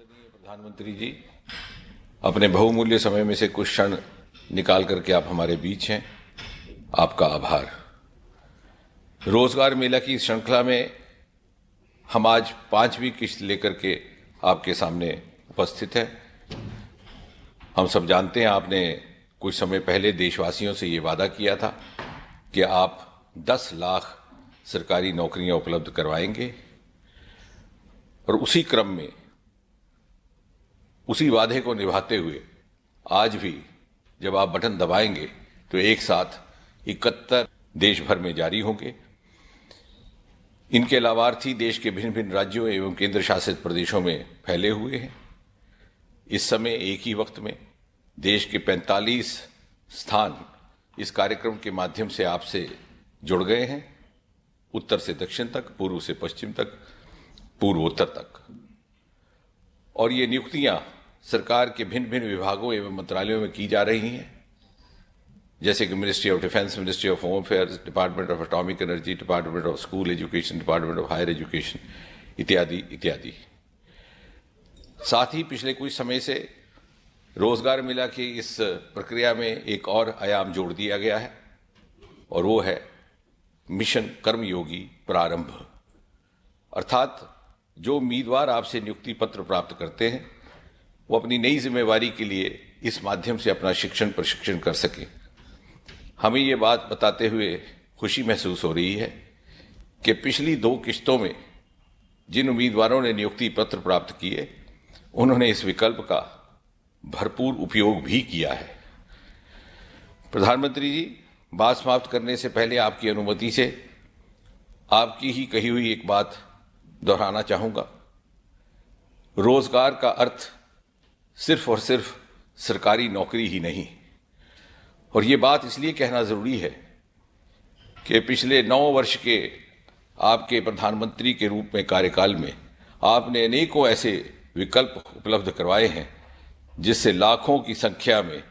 आदरणीय प्रधानमंत्री जी, अपने बहुमूल्य समय में से कुछ क्षण निकाल करके आप हमारे बीच हैं, आपका आभार। रोजगार मेला की श्रृंखला में हम आज 5वीं किस्त लेकर के आपके सामने उपस्थित हैं। हम सब जानते हैं, आपने कुछ समय पहले देशवासियों से ये वादा किया था कि आप 10 लाख सरकारी नौकरियां उपलब्ध करवाएंगे, और उसी क्रम में उसी वादे को निभाते हुए आज भी जब आप बटन दबाएंगे तो एक साथ 71 देश भर में जारी होंगे। इनके लाभार्थी देश के भिन्न भिन्न राज्यों एवं केंद्र शासित प्रदेशों में फैले हुए हैं। इस समय एक ही वक्त में देश के 45 स्थान इस कार्यक्रम के माध्यम से आपसे जुड़ गए हैं, उत्तर से दक्षिण तक, पूर्व से पश्चिम तक, पूर्वोत्तर तक। और ये नियुक्तियां सरकार के भिन्न भिन्न विभागों एवं मंत्रालयों में की जा रही हैं, जैसे कि ministry of defence, ministry of home affairs, department of atomic energy, department of school education, department of higher education इत्यादि इत्यादि। साथ ही पिछले कुछ समय से रोजगार मेला की इस प्रक्रिया में एक और आयाम जोड़ दिया गया है, और वो है मिशन कर्मयोगी प्रारंभ। अर्थात जो उम्मीदवार आपसे नियुक्ति पत्र प्राप्त करते हैं वो अपनी नई जिम्मेवारी के लिए इस माध्यम से अपना शिक्षण प्रशिक्षण कर सकें। हमें ये बात बताते हुए खुशी महसूस हो रही है कि पिछली 2 किस्तों में जिन उम्मीदवारों ने नियुक्ति पत्र प्राप्त किए उन्होंने इस विकल्प का भरपूर उपयोग भी किया है। प्रधानमंत्री जी, बात समाप्त करने से पहले आपकी अनुमति से आपकी ही कही हुई एक बात दोहराना चाहूंगा। रोजगार का अर्थ सिर्फ और सिर्फ सरकारी नौकरी ही नहीं, और ये बात इसलिए कहना जरूरी है कि पिछले 9 वर्ष के आपके प्रधानमंत्री के रूप में कार्यकाल में आपने अनेकों ऐसे विकल्प उपलब्ध करवाए हैं जिससे लाखों की संख्या में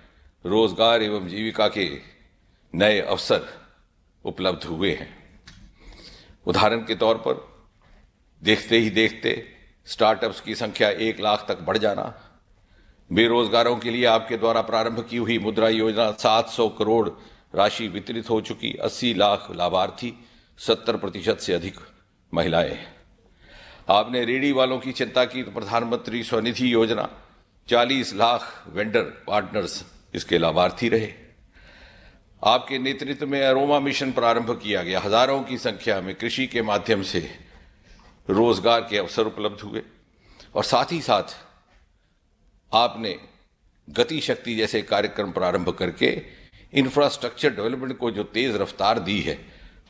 रोजगार एवं जीविका के नए अवसर उपलब्ध हुए हैं। उदाहरण के तौर पर देखते ही देखते स्टार्टअप्स की संख्या 1 लाख तक बढ़ जाना, बेरोजगारों के लिए आपके द्वारा प्रारंभ की हुई मुद्रा योजना 700 करोड़ राशि वितरित हो चुकी, 80 लाख लाभार्थी, 70% से अधिक महिलाएं। आपने रेहड़ी वालों की चिंता की तो प्रधानमंत्री स्वनिधि योजना, 40 लाख वेंडर पार्टनर्स इसके लाभार्थी रहे। आपके नेतृत्व में अरोमा मिशन प्रारंभ किया गया, हजारों की संख्या में कृषि के माध्यम से रोजगार के अवसर उपलब्ध हुए। और साथ ही साथ आपने गति शक्ति जैसे कार्यक्रम प्रारंभ करके इंफ्रास्ट्रक्चर डेवलपमेंट को जो तेज रफ्तार दी है,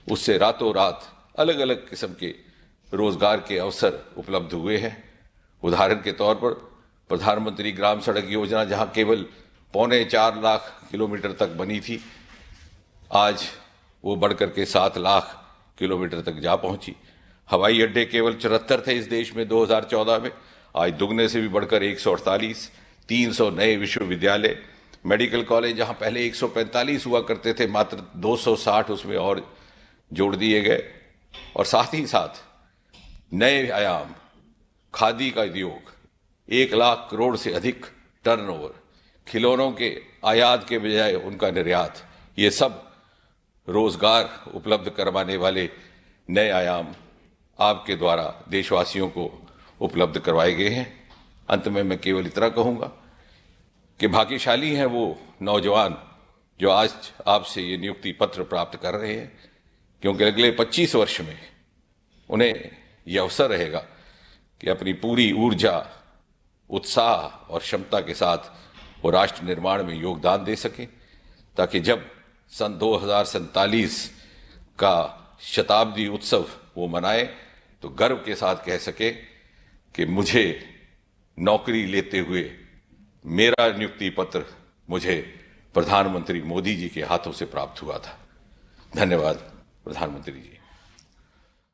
उससे रातों रात अलग अलग किस्म के रोजगार के अवसर उपलब्ध हुए हैं। उदाहरण के तौर पर प्रधानमंत्री ग्राम सड़क योजना, जहां केवल 4.25 लाख किलोमीटर तक बनी थी, आज वो बढ़कर के 7 लाख किलोमीटर तक जा पहुंची। हवाई अड्डे केवल 74 थे इस देश में 2014 में, आज दुगने से भी बढ़कर 148, 300 नए विश्वविद्यालय, मेडिकल कॉलेज जहां पहले 145 हुआ करते थे, मात्र 260 उसमें और जोड़ दिए गए। और साथ ही साथ नए आयाम, खादी का उद्योग, 1 लाख करोड़ से अधिक टर्नओवर, खिलौनों के आयात के बजाय उनका निर्यात, ये सब रोजगार उपलब्ध करवाने वाले नए आयाम आपके द्वारा देशवासियों को उपलब्ध करवाए गए हैं। अंत में मैं केवल इतना कहूंगा कि भाग्यशाली हैं वो नौजवान जो आज आपसे ये नियुक्ति पत्र प्राप्त कर रहे हैं, क्योंकि अगले 25 वर्ष में उन्हें यह अवसर रहेगा कि अपनी पूरी ऊर्जा, उत्साह और क्षमता के साथ वो राष्ट्र निर्माण में योगदान दे सकें, ताकि जब सन 2047 का शताब्दी उत्सव वो मनाए तो गर्व के साथ कह सके कि मुझे नौकरी लेते हुए मेरा नियुक्ति पत्र मुझे प्रधानमंत्री मोदी जी के हाथों से प्राप्त हुआ था। धन्यवाद प्रधानमंत्री जी।